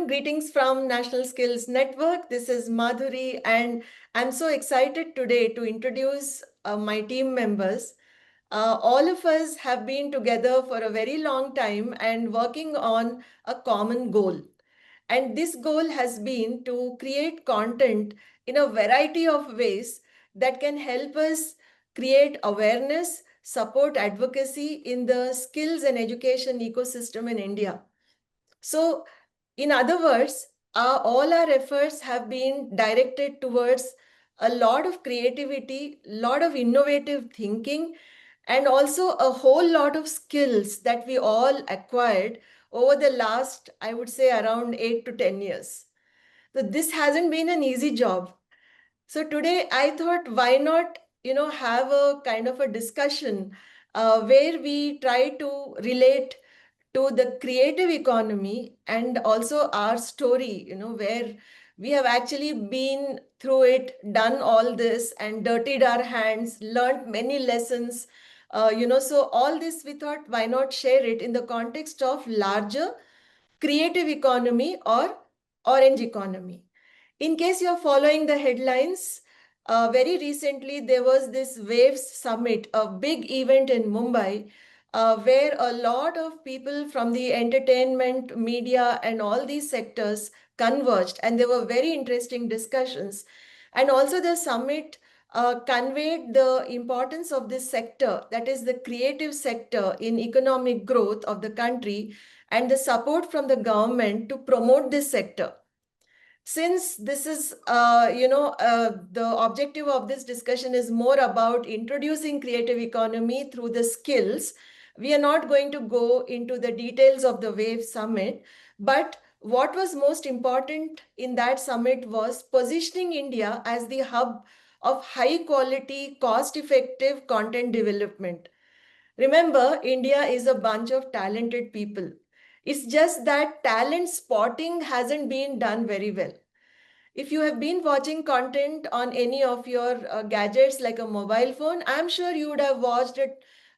everyone. Greetings from National Skills Network. This is Madhuri, and I'm so excited today to introduce my team members. All of us have been together for a very long time and working on a common goal. And this goal has been to create content in a variety of ways that can help us create awareness, support advocacy in the skills and education ecosystem in India. So, in other words, all our efforts have been directed towards a lot of creativity, lot of innovative thinking, and also a whole lot of skills that we all acquired over the last, I would say, around 8 to 10 years. So this hasn't been an easy job. So today I thought, why not, have a kind of a discussion where we try to relate to the creative economy and also our story, where we have actually been through it, done all this and dirtied our hands, learned many lessons. So all this we thought, why not share it in the context of larger creative economy or orange economy. In case you're following the headlines, very recently there was this Waves Summit, a big event in Mumbai, where a lot of people from the entertainment, media, and all these sectors converged, and there were very interesting discussions. And also, the summit conveyed the importance of this sector, that is, the creative sector, in economic growth of the country and the support from the government to promote this sector. Since this is, the objective of this discussion is more about introducing creative economy through the skills, we are not going to go into the details of the WAVE Summit, but what was most important in that summit was positioning India as the hub of high quality, cost effective content development. Remember, India is a bunch of talented people. It's just that talent spotting hasn't been done very well. If you have been watching content on any of your gadgets like a mobile phone, I'm sure you would have watched a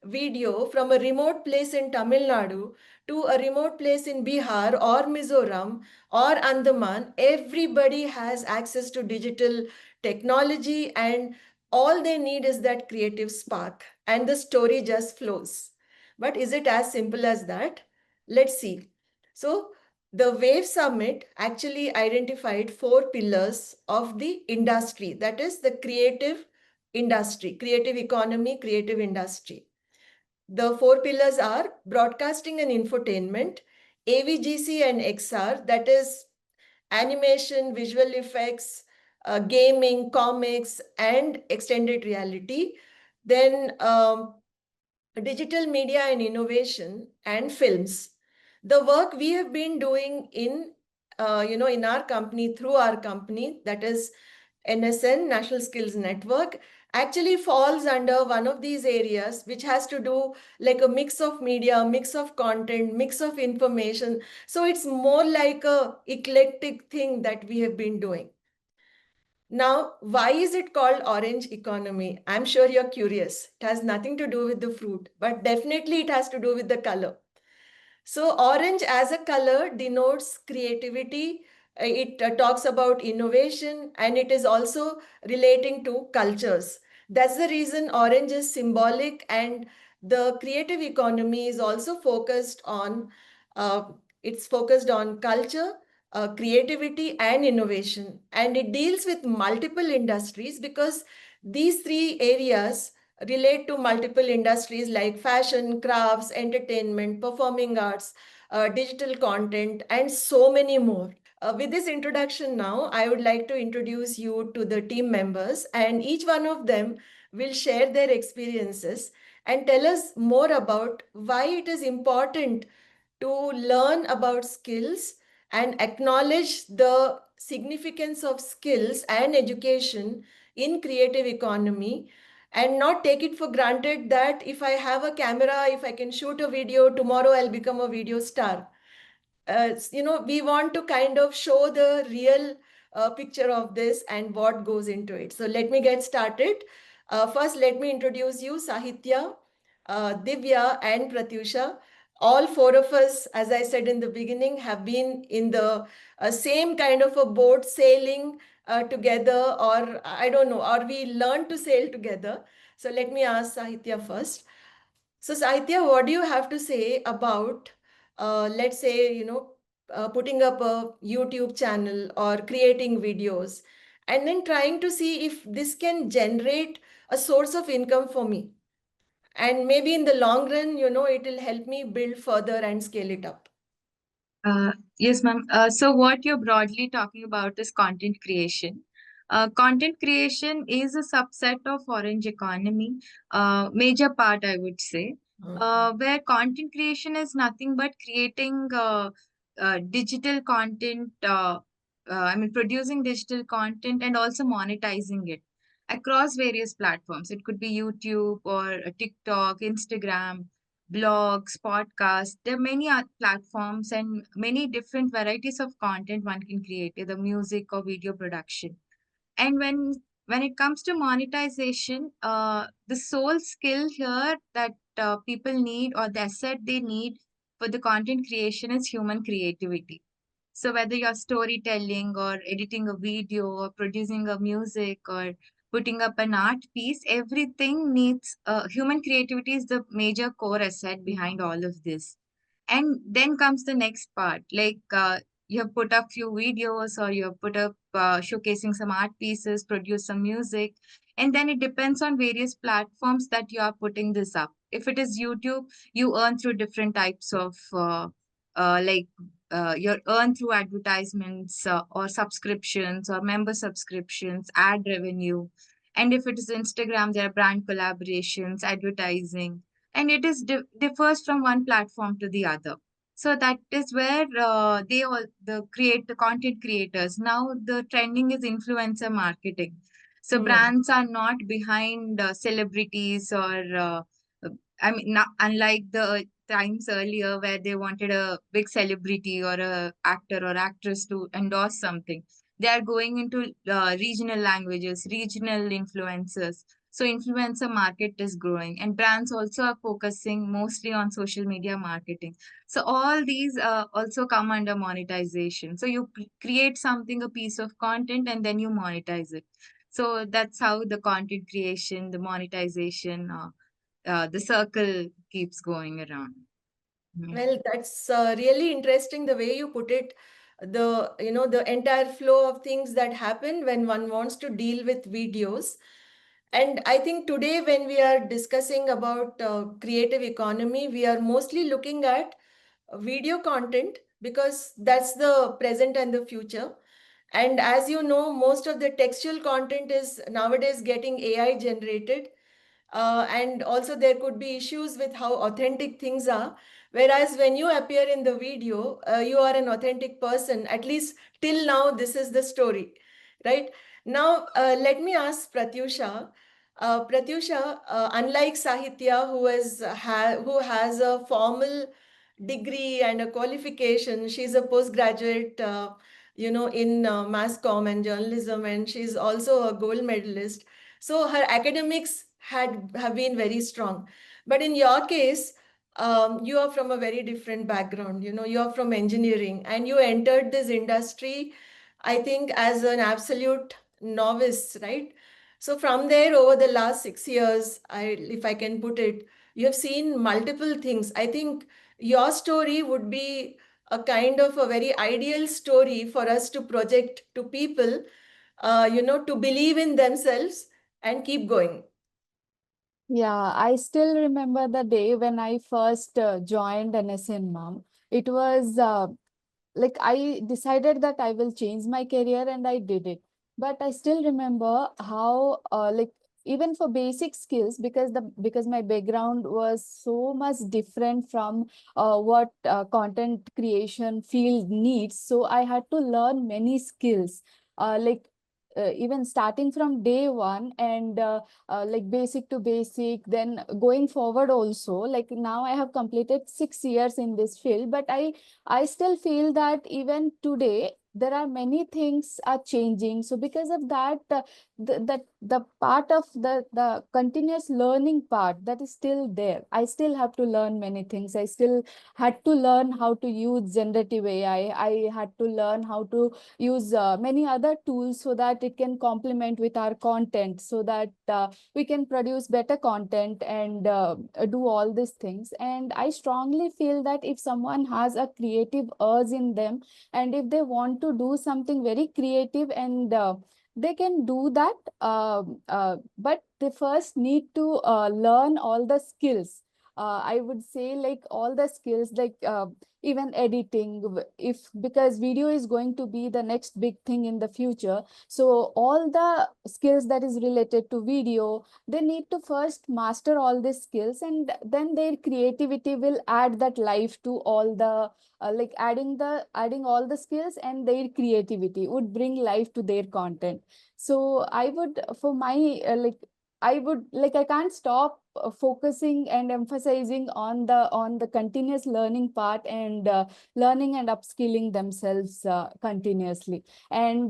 video from a remote place in Tamil Nadu to a remote place in Bihar or Mizoram or Andaman. Everybody has access to digital technology, and all they need is that creative spark, and the story just flows. But is it as simple as that? Let's see. So, the WAVE Summit actually identified 4 pillars of the industry, that is the creative industry, creative economy, creative industry. The 4 pillars are broadcasting and infotainment, AVGC and XR, that is animation, visual effects, gaming, comics, and extended reality. Then digital media and innovation, and films. The work we have been doing in our company, through our company, that is NSN, National Skills Network, actually falls under one of these areas, which has to do like a mix of media, mix of content, mix of information. So it's more like a eclectic thing that we have been doing. Now, why is it called orange economy? I'm sure you're curious. It has nothing to do with the fruit, but definitely it has to do with the color. So orange as a color denotes creativity. It talks about innovation, and it is also relating to cultures. That's the reason orange is symbolic, and the creative economy is also uh, focused on culture, creativity, and innovation. And it deals with multiple industries because these 3 areas relate to multiple industries like fashion, crafts, entertainment, performing arts, digital content, and so many more. With this introduction now, I would like to introduce you to the team members, and each one of them will share their experiences and tell us more about why it is important to learn about skills and acknowledge the significance of skills and education in creative economy, and not take it for granted that if I have a camera, if I can shoot a video, tomorrow I'll become a video star. We want to kind of show the real picture of this and what goes into it. So let me get started. First, let me introduce you, Sahitya, Divya, and Pratyusha. All four of us, as I said in the beginning, have been in the same kind of a boat sailing together, or I don't know, or we learned to sail together. So let me ask Sahitya first. So Sahitya, what do you have to say about, let's say, putting up a YouTube channel or creating videos, and then trying to see if this can generate a source of income for me? And maybe in the long run, it will help me build further and scale it up. Yes, ma'am. So what you're broadly talking about is content creation. Content creation is a subset of orange economy, major part, I would say, where content creation is nothing but creating digital content, producing digital content and also monetizing it across various platforms. It could be YouTube or TikTok, Instagram, blogs, podcasts. There are many platforms and many different varieties of content one can create, either music or video production. And when it comes to monetization, the sole skill here that people need or the asset they need for the content creation is human creativity. So whether you're storytelling or editing a video or producing a music or putting up an art piece, everything needs human creativity is the major core asset behind all of this. And then comes the next part, like you have put up few videos or you have put up showcasing some art pieces, produce some music, and then it depends on various platforms that you are putting this up. If it is YouTube, you earn through different types of like you earn through advertisements or subscriptions or member subscriptions, ad revenue. And if it is Instagram, there are brand collaborations, advertising, and it is differs from one platform to the other. So that is where they all the content creators. Now the trending is influencer marketing. So Hmm. brands are not behind celebrities or not, unlike the times earlier where they wanted a big celebrity or a actor or actress to endorse something. They are going into regional languages, regional influencers. So influencer market is growing and brands also are focusing mostly on social media marketing. So all these also come under monetization. So you create something, a piece of content, and then you monetize it. So that's how the content creation, the monetization, the circle keeps going around. Yeah. Well, that's really interesting the way you put it. The entire flow of things that happen when one wants to deal with videos. And I think today, when we are discussing about creative economy, we are mostly looking at video content because that's the present and the future. And as you know, most of the textual content is nowadays getting AI generated. And also, there could be issues with how authentic things are. Whereas when you appear in the video, you are an authentic person. At least till now, this is the story, right? Now, let me ask Pratyusha. Pratyusha, unlike Sahitya, who has a formal degree and a qualification, she's a postgraduate, in mass comm and journalism, and she's also a gold medalist. So her academics have been very strong. But in your case, you are from a very different background. You are from engineering, and you entered this industry, I think, as an absolute novice, right? So from there, over the last 6 years, if I can put it, you have seen multiple things. I think your story would be a kind of a very ideal story for us to project to people, to believe in themselves and keep going. Yeah, I still remember the day when I first joined NSN Mom. It was like I decided that I will change my career and I did it. But I still remember how like even for basic skills, because my background was so much different from what content creation field needs. So I had to learn many skills. Like even starting from day one and like basic to basic, then going forward also, like now I have completed 6 years in this field, but I still feel that even today there are many things are changing. So because of that, the part of the continuous learning part, that is still there. I still have to learn many things. I still had to learn how to use generative AI. I had to learn how to use many other tools so that it can complement with our content, so that we can produce better content and do all these things. And I strongly feel that if someone has a creative urge in them, and if they want to do something very creative, and they can do that, but they first need to learn all the skills. I would say, like, all the skills, like even editing, if, because video is going to be the next big thing in the future. So all the skills that is related to video, they need to first master all these skills, and then their creativity will add that life to all the like adding all the skills, and their creativity would bring life to their content. So I would, for my I would, like, I can't stop focusing and emphasizing on the continuous learning part, and learning and upskilling themselves continuously. And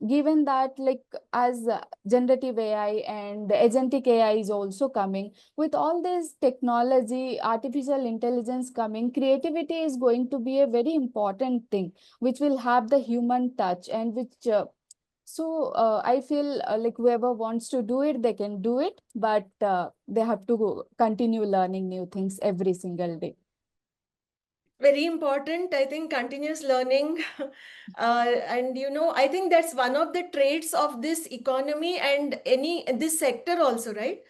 given that, like, as generative AI and agentic AI is also coming, with all this technology, artificial intelligence coming, creativity is going to be a very important thing, which will have the human touch, and which I feel like whoever wants to do it, they can do it, but they have to continue learning new things every single day. Very important, I think, continuous learning. And I think that's one of the traits of this economy and any this sector also, right?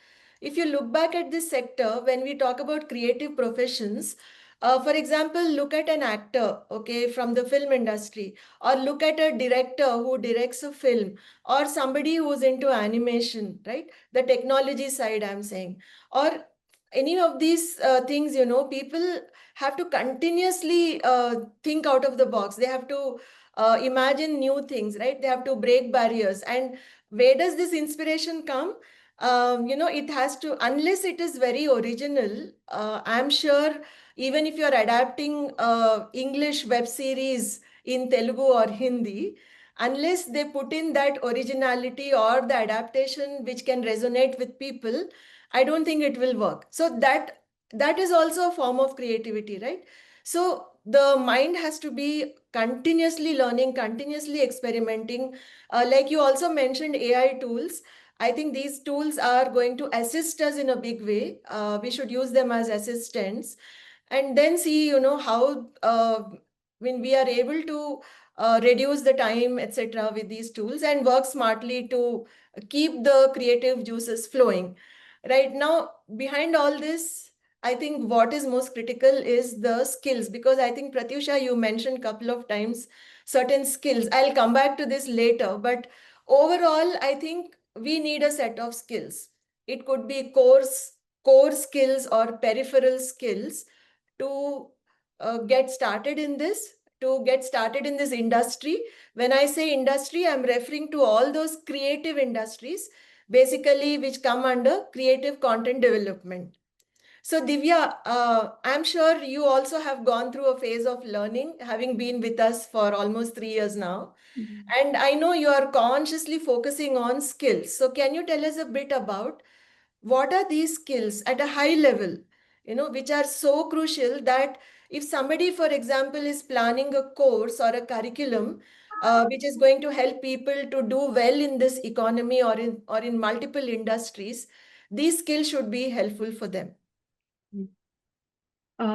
If you look back at this sector, when we talk about creative professions, for example, look at an actor, okay, from the film industry, or look at a director who directs a film, or somebody who's into animation, right? The technology side, I'm saying, or any of these things, people have to continuously think out of the box. They have to imagine new things, right? They have to break barriers. And where does this inspiration come? It has to, unless it is very original, I'm sure even if you're adapting English web series in Telugu or Hindi, unless they put in that originality or the adaptation which can resonate with people, I don't think it will work. So that is also a form of creativity, right? So the mind has to be continuously learning, continuously experimenting. Like you also mentioned AI tools. I think these tools are going to assist us in a big way. We should use them as assistants, and then see, how when we are able to reduce the time, etc., with these tools, and work smartly to keep the creative juices flowing. Right now, behind all this, I think what is most critical is the skills, because I think, Pratyusha, you mentioned a couple of times certain skills. I'll come back to this later, but overall, I think we need a set of skills. It could be core skills or peripheral skills to get started in this, to get started in this industry. When I say industry, I'm referring to all those creative industries, basically, which come under creative content development. So, Divya, I'm sure you also have gone through a phase of learning, having been with us for almost 3 years now. Mhm. And I know you are consciously focusing on skills. So, can you tell us a bit about what are these skills at a high level, which are so crucial that if somebody, for example, is planning a course or a curriculum which is going to help people to do well in this economy or in multiple industries, these skills should be helpful for them.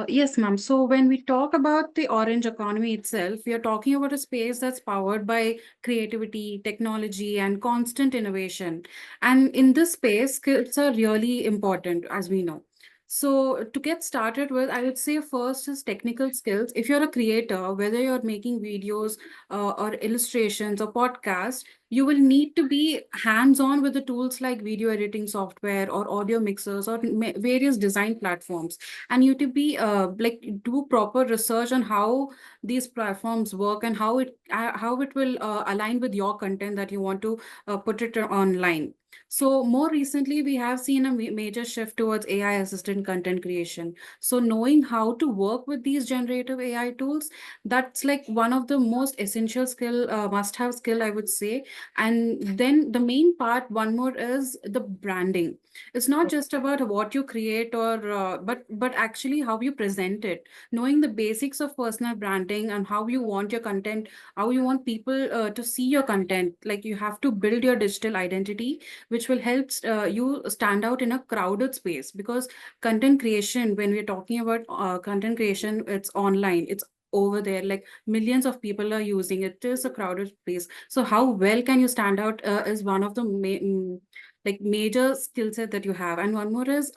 Yes, ma'am. So when we talk about the orange economy itself, we are talking about a space that's powered by creativity, technology, and constant innovation. And in this space, skills are really important, as we know. So to get started with, I would say first is technical skills. If you're a creator, whether you're making videos or illustrations or podcasts, you will need to be hands-on with the tools like video editing software or audio mixers or various design platforms, and you to be like do proper research on how these platforms work and how it will align with your content that you want to put it online. So more recently, we have seen a major shift towards AI assisted content creation. So knowing how to work with these generative AI tools, that's like one of the most essential skill, must have skill, I would say. And then the main part, one more, is the branding. It's not just about what you create, or but actually how you present it. Knowing the basics of personal branding and how you want your content, how you want people to see your content. Like you have to build your digital identity, which will help you stand out in a crowded space. Because content creation, when we're talking about content creation, it's online, it's over there, like millions of people are using it. It is a crowded space. So how well can you stand out is one of the like major skill set that you have. And one more is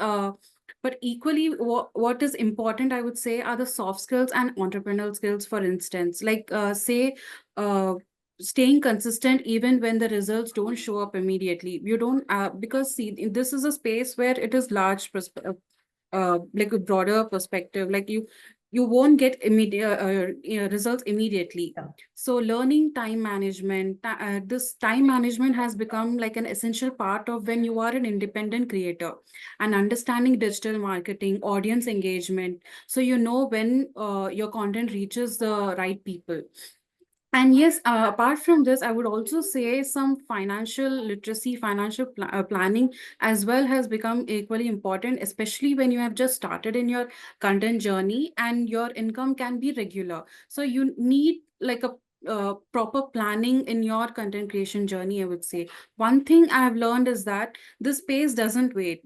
but equally, what is important, I would say, are the soft skills and entrepreneurial skills. For instance, like say uh, staying consistent even when the results don't show up immediately. You don't because see, this is a space where it is large like a broader perspective. Like you won't get immediate results immediately. Yeah. So learning time management, this time management has become like an essential part of when you are an independent creator. And understanding digital marketing, audience engagement, so you know when your content reaches the right people. And yes, apart from this, I would also say some financial literacy, financial planning as well has become equally important, especially when you have just started in your content journey and your income can be regular. So you need like a proper planning in your content creation journey, I would say. One thing I have learned is that this space doesn't wait.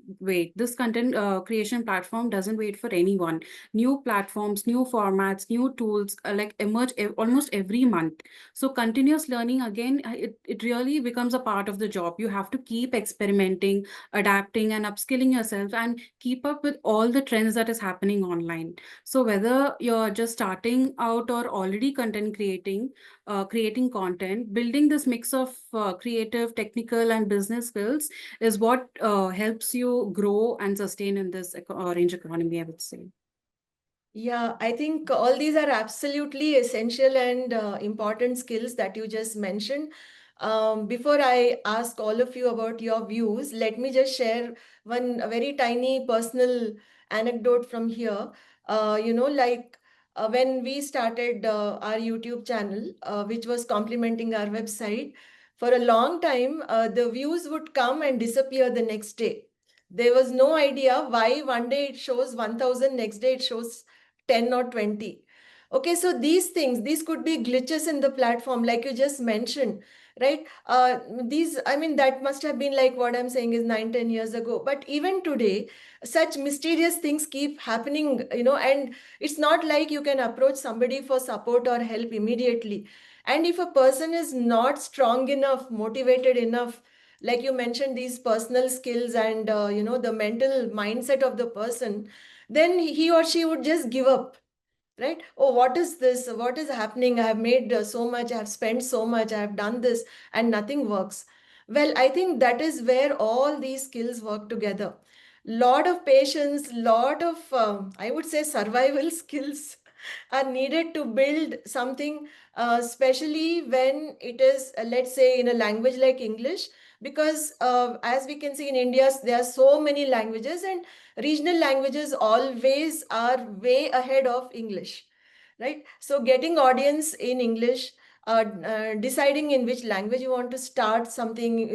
This content creation platform doesn't wait for anyone. New platforms, new formats, new tools like emerge almost every month. So continuous learning, again, it really becomes a part of the job. You have to keep experimenting, adapting, and upskilling yourself and keep up with all the trends that is happening online. So whether you're just starting out or already creating content, building this mix of creative, technical, and business skills is what helps you grow and sustain in this orange economy, I would say. Yeah, I think all these are absolutely essential and important skills that you just mentioned. Before I ask all of you about your views, let me just share one a very tiny personal anecdote from here. Like when we started our YouTube channel, which was complementing our website, for a long time, the views would come and disappear the next day. There was no idea why one day it shows 1,000, next day it shows 10 or 20. Okay, so these things, these could be glitches in the platform, like you just mentioned, right? I mean, that must have been like what I'm saying is 9, 10 years ago. But even today, such mysterious things keep happening, and it's not like you can approach somebody for support or help immediately. And if a person is not strong enough, motivated enough, like you mentioned, these personal skills and, the mental mindset of the person, then he or she would just give up, right? Oh, what is this? What is happening? I have made so much, I have spent so much, I have done this, and nothing works. Well, I think that is where all these skills work together. Lot of patience, lot of, I would say, survival skills are needed to build something, especially when it is, let's say, in a language like English, because as we can see in India, there are so many languages, and regional languages always are way ahead of English, right? So getting audience in English, deciding in which language you want to start something,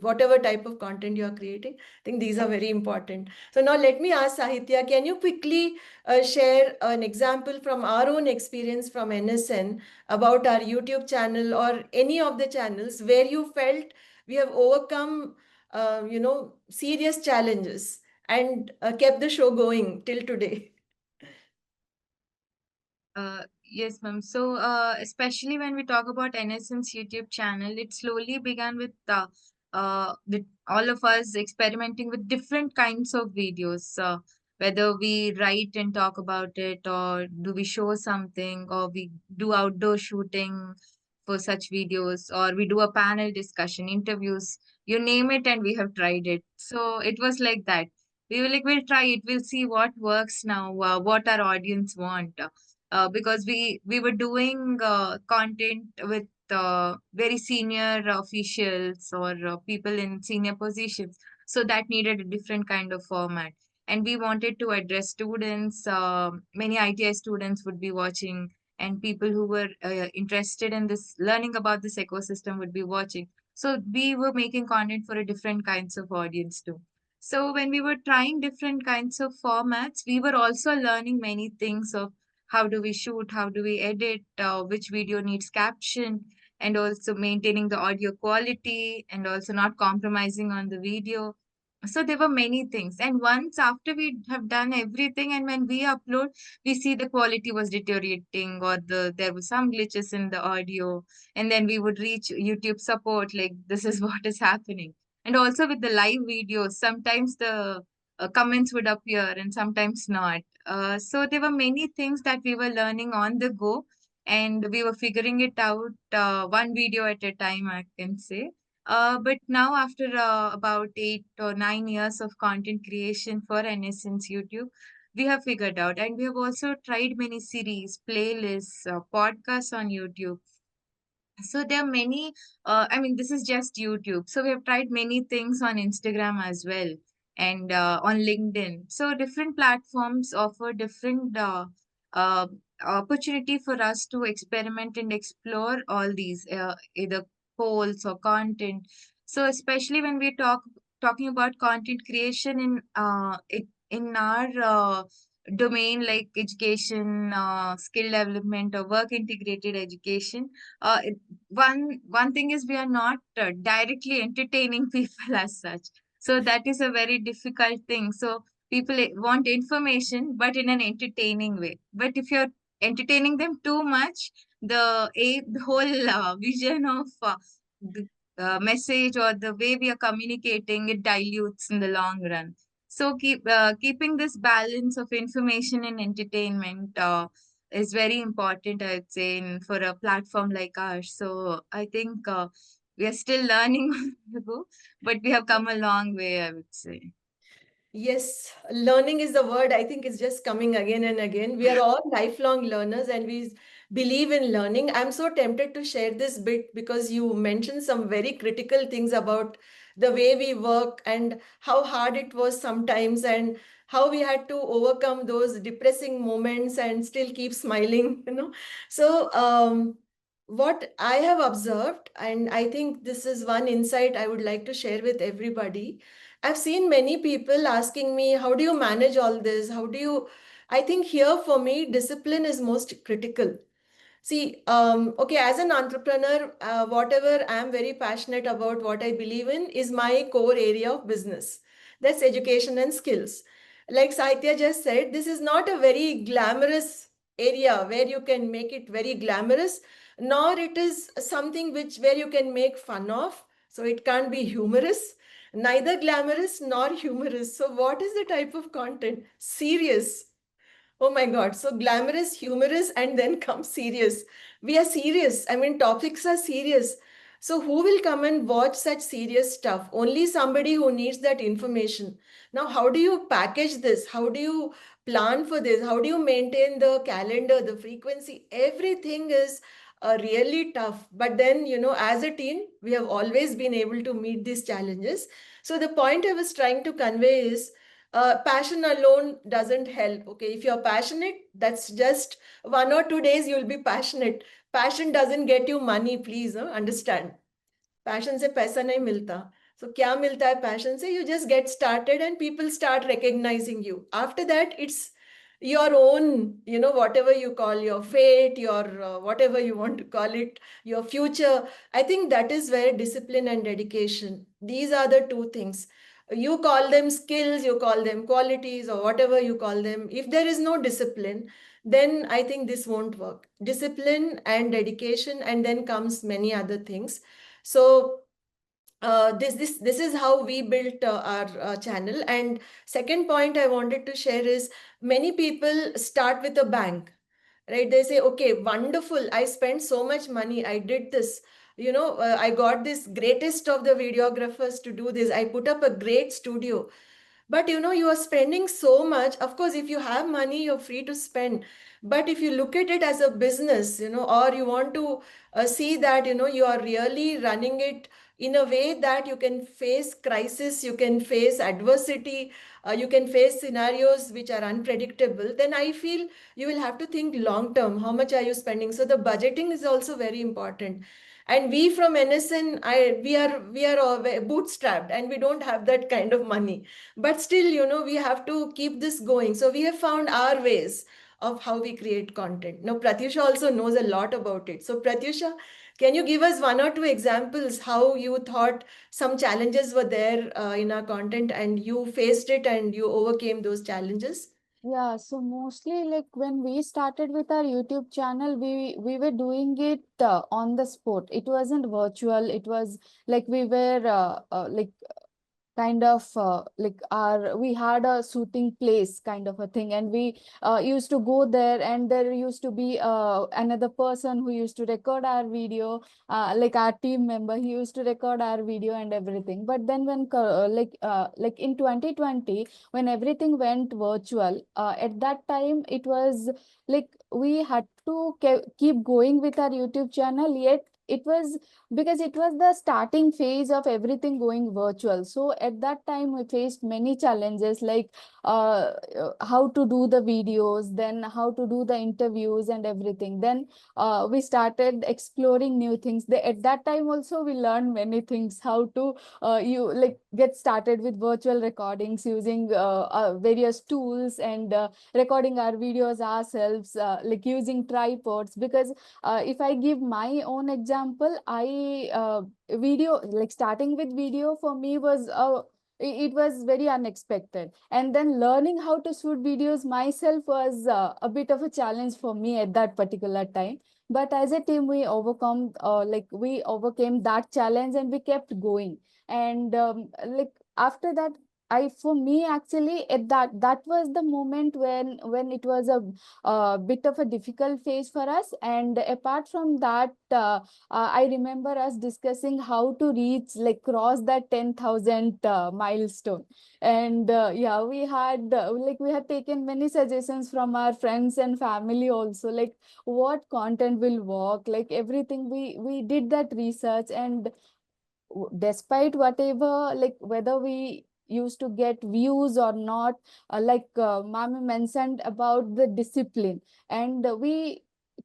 whatever type of content you are creating, I think these are very important. So now let me ask Sahitya, can you quickly share an example from our own experience from NSN about our YouTube channel or any of the channels where you felt we have overcome, serious challenges and kept the show going till today? Yes, ma'am. So, especially when we talk about NSN's YouTube channel, it slowly began with all of us experimenting with different kinds of videos. Whether we write and talk about it, or do we show something, or we do outdoor shooting for such videos, or we do a panel discussion, interviews, you name it, and we have tried it. So it was like that. We were like, we'll try it, we'll see what works now, what our audience want, because we were doing content with very senior officials or people in senior positions. So that needed a different kind of format. And we wanted to address students. Many ITI students would be watching, and people who were interested in this, learning about this ecosystem would be watching. So we were making content for a different kinds of audience too. So when we were trying different kinds of formats, we were also learning many things of how do we shoot, how do we edit, which video needs caption, and also maintaining the audio quality and also not compromising on the video. So there were many things. And once after we have done everything, and when we upload, we see the quality was deteriorating or there was some glitches in the audio. And then we would reach YouTube support, like this is what is happening. And also with the live videos, sometimes the comments would appear and sometimes not. So there were many things that we were learning on the go, and we were figuring it out one video at a time, I can say. But now, after about 8 or 9 years of content creation for NSNs YouTube, we have figured out, and we have also tried many series, playlists, podcasts on YouTube. So there are many, I mean, this is just YouTube. So we have tried many things on Instagram as well, and on LinkedIn. So different platforms offer different uh, opportunity for us to experiment and explore all these, either polls or content. So especially when we talking about content creation in our domain, like education, skill development, or work integrated education, uh, one thing is we are not directly entertaining people as such. So that is a very difficult thing. So people want information but in an entertaining way. But if you're entertaining them too much, the whole vision of the message or the way we are communicating, it dilutes in the long run. So keeping this balance of information and entertainment is very important, I would say, for a platform like ours. So I think we are still learning on the go, but we have come a long way, I would say. Yes, learning is the word. I think it's just coming again and again. We are all lifelong learners and we believe in learning. I'm so tempted to share this bit because you mentioned some very critical things about the way we work and how hard it was sometimes and how we had to overcome those depressing moments and still keep smiling, you know. So, what I have observed, and I think this is one insight I would like to share with everybody. I've seen many people asking me, how do you manage all this? How do you? I think here for me, discipline is most critical. See, okay, as an entrepreneur, whatever I'm very passionate about, what I believe in is my core area of business. That's education and skills. Like Saitya just said, this is not a very glamorous area where you can make it very glamorous, nor it is something which where you can make fun of. So it can't be humorous, neither glamorous nor humorous. So what is the type of content? Serious. Oh my God. So glamorous, humorous, and then comes serious. We are serious. I mean, topics are serious. So who will come and watch such serious stuff? Only somebody who needs that information. Now, how do you package this? How do you plan for this? How do you maintain the calendar, the frequency? Everything is really tough. But then, you know, as a team, we have always been able to meet these challenges. So the point I was trying to convey is passion alone doesn't help. Okay, if you're passionate, that's just 1 or 2 days you'll be passionate. Passion doesn't get you money, please understand. Passion से पैसा नहीं मिलता. So क्या मिलता है passion से? You just get started and people start recognizing you. After that, it's your own, you know, whatever you call your fate, your whatever you want to call it, your future. I think that is where discipline and dedication, these are the two things. You call them skills, you call them qualities, or whatever you call them. If there is no discipline, then I think this won't work. Discipline and dedication, and then comes many other things. So this is how we built our channel. And second point I wanted to share is many people start with a bang, right? They say, okay, wonderful, I spent so much money, I did this, you know, I got this greatest of the videographers to do this, I put up a great studio. But you are spending so much. Of course, if you have money, you're free to spend. But if you look at it as a business, or you want to see that, you are really running it in a way that you can face crisis, you can face adversity, you can face scenarios which are unpredictable, then I feel you will have to think long term. How much are you spending? So the budgeting is also very important. And we from NSN, we are bootstrapped, and we don't have that kind of money. But still, we have to keep this going. So we have found our ways of how we create content. Now, Pratyusha also knows a lot about it. So, Pratyusha, can you give us one or two examples how you thought some challenges were there in our content and you faced it and you overcame those challenges? Yeah, so mostly like when we started with our YouTube channel, we were doing it on the spot. It wasn't virtual. It was like we were like kind of like our we had a shooting place kind of a thing, and we used to go there, and there used to be another person who used to record our video, like our team member. He used to record our video and everything. But then when like in 2020, when everything went virtual, at that time it was like we had to keep going with our YouTube channel, yet it was because it was the starting phase of everything going virtual. So at that time we faced many challenges, like how to do the videos, then how to do the interviews and everything. Then we started exploring new things. At that time also we learned many things, how to you like get started with virtual recordings using various tools, and recording our videos ourselves, like using tripods. Because if I give my own example, video, like starting with video for me was it was very unexpected, and then learning how to shoot videos myself was a bit of a challenge for me at that particular time. But as a team, we overcame that challenge, and we kept going. And like after that, I for me actually at that was the moment when it was a bit of a difficult phase for us. And apart from that, I remember us discussing how to reach, like cross that 10,000 milestone. And yeah, we had taken many suggestions from our friends and family also, like what content will work, like everything. We did that research, and despite whatever, like whether we used to get views or not, Mami mentioned about the discipline. And we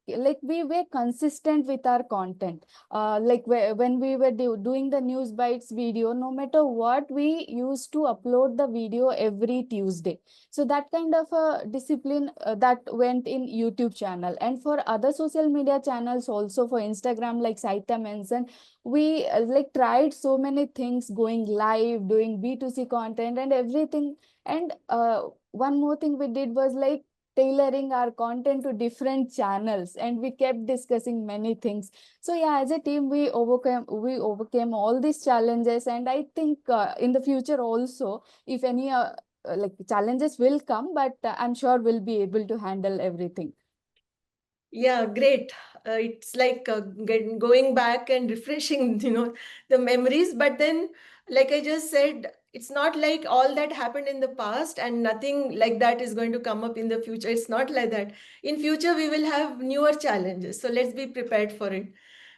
were consistent with our content. When we were doing the news bites video, no matter what, we used to upload the video every Tuesday. So that kind of a discipline that went in YouTube channel. And for other social media channels also, for Instagram, like Saita mentioned, we like tried so many things, going live, doing B2C content and everything. And one more thing we did was like tailoring our content to different channels, and we kept discussing many things. So yeah, as a team, we overcame all these challenges. And I think in the future also, if any like challenges will come, but I'm sure we'll be able to handle everything. Yeah, great. It's like going back and refreshing, the memories. But then, like I just said, it's not like all that happened in the past and nothing like that is going to come up in the future. It's not like that. In future, we will have newer challenges. So let's be prepared for it.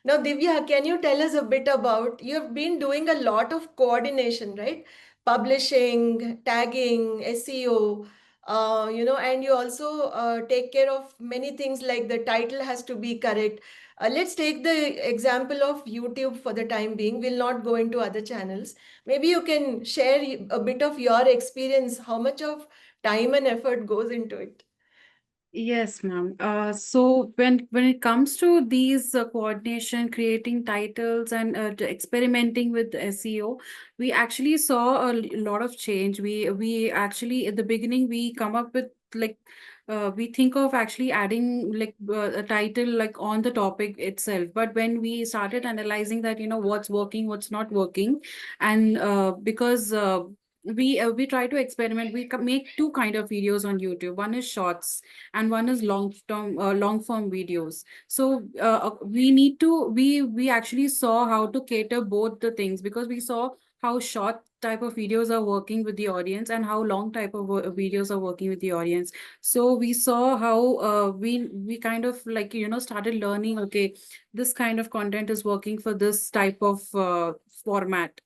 Now, Divya, can you tell us a bit about, you have been doing a lot of coordination, right? Publishing, tagging, SEO, and you also take care of many things like the title has to be correct. Let's take the example of YouTube for the time being. We'll not go into other channels. Maybe you can share a bit of your experience, how much of time and effort goes into it. Yes, ma'am. So when it comes to these coordination, creating titles, and experimenting with SEO, we actually saw a lot of change. We actually at the beginning we come up with like we think of actually adding like a title like on the topic itself. But when we started analyzing that, what's working, what's not working, and because we try to experiment, we make two kind of videos on YouTube. One is shorts and one is long form videos. So we need to we actually saw how to cater both the things, because we saw how short type of videos are working with the audience and how long type of videos are working with the audience. So we saw how we kind of like, you know, started learning, okay, this kind of content is working for this type of format,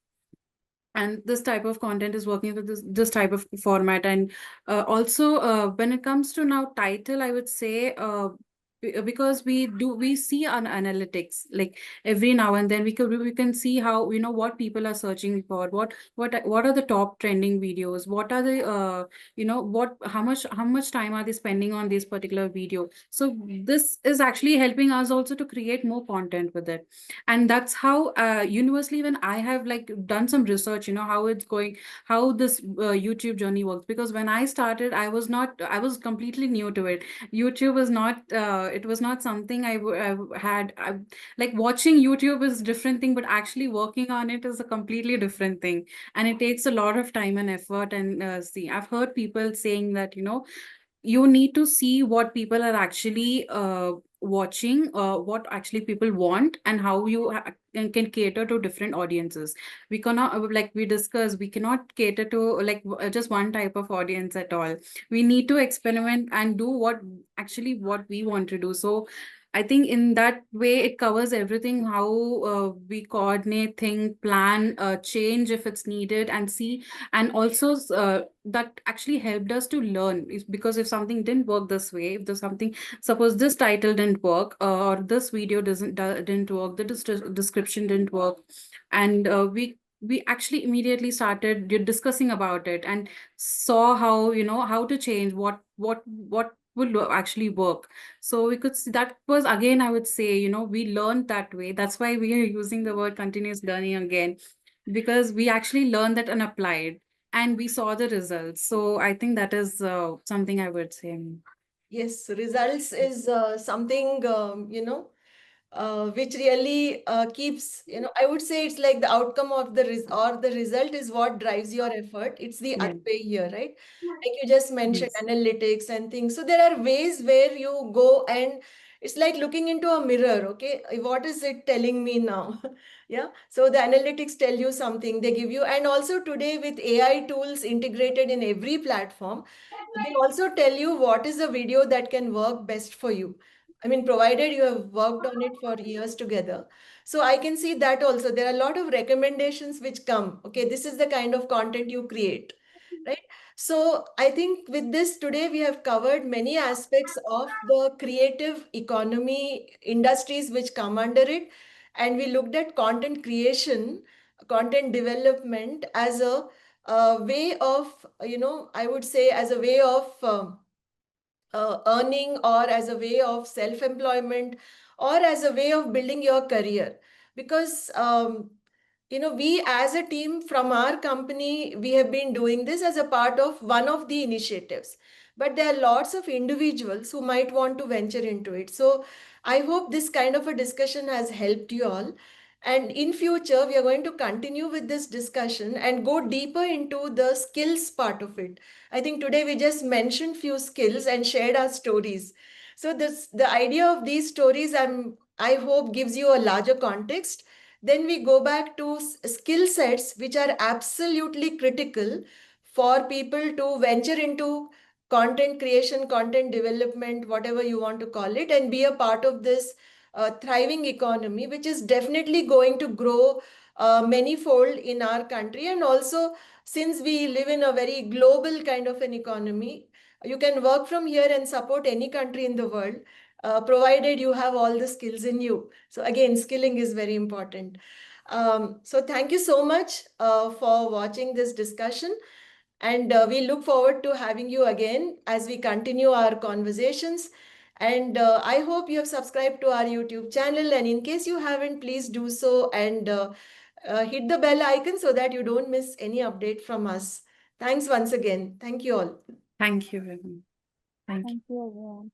and this type of content is working with this type of format. And also when it comes to now title, I would say because we see on analytics, like every now and then we can see how, you know, what people are searching for, what are the top trending videos, what are the you know, what how much time are they spending on this particular video. So this is actually helping us also to create more content with it. And that's how universally, when I have like done some research, you know, how it's going, how this YouTube journey works. Because when I started, I was completely new to it. YouTube was not it was not something like watching YouTube is different thing, but actually working on it is a completely different thing, and it takes a lot of time and effort. And see, I've heard people saying that, you know, you need to see what people are actually watching, what actually people want, and how you can cater to different audiences. We cannot, like we discussed, we cannot cater to like just one type of audience at all. We need to experiment and do what actually what we want to do. So I think in that way it covers everything, how we coordinate, think, plan, change if it's needed, and see. And also that actually helped us to learn, because if something didn't work this way, if there's something, suppose this title didn't work, or this video didn't work, the description didn't work, and we actually immediately started discussing about it and saw how, you know, how to change, what will actually work. So we could see, that was again, I would say, you know, we learned that way. That's why we are using the word continuous learning again, because we actually learned that and applied, and we saw the results. So I think that is something I would say. Yes, results is something, which really keeps, I would say it's like the outcome of or the result is what drives your effort. It's the Yeah. other way here, right? Like you just mentioned Yes. analytics and things. So there are ways where you go and it's like looking into a mirror, okay? What is it telling me now? Yeah. So the analytics tell you something, they give you, and also today with AI tools integrated in every platform, they also tell you what is the video that can work best for you. I mean, provided you have worked on it for years together. So I can see that also. There are a lot of recommendations which come. Okay, this is the kind of content you create, right? So I think with this today, we have covered many aspects of the creative economy industries which come under it. And we looked at content creation, content development as a way of, I would say as a way of earning, or as a way of self-employment, or as a way of building your career. Because we as a team from our company, we have been doing this as a part of one of the initiatives, but there are lots of individuals who might want to venture into it. So I hope this kind of a discussion has helped you all, and in future we are going to continue with this discussion and go deeper into the skills part of it. I think today we just mentioned few skills and shared our stories. So the idea of these stories, I hope gives you a larger context. Then we go back to skill sets which are absolutely critical for people to venture into content creation, content development, whatever you want to call it, and be a part of this thriving economy, which is definitely going to grow manyfold in our country. And also, since we live in a very global kind of an economy, you can work from here and support any country in the world, provided you have all the skills in you. So again, skilling is very important. So thank you so much for watching this discussion. And we look forward to having you again as we continue our conversations. And I hope you have subscribed to our YouTube channel. And in case you haven't, please do so, and hit the bell icon so that you don't miss any update from us. Thanks once again. Thank you all. Thank you, everyone. Thank you. Thank you, everyone.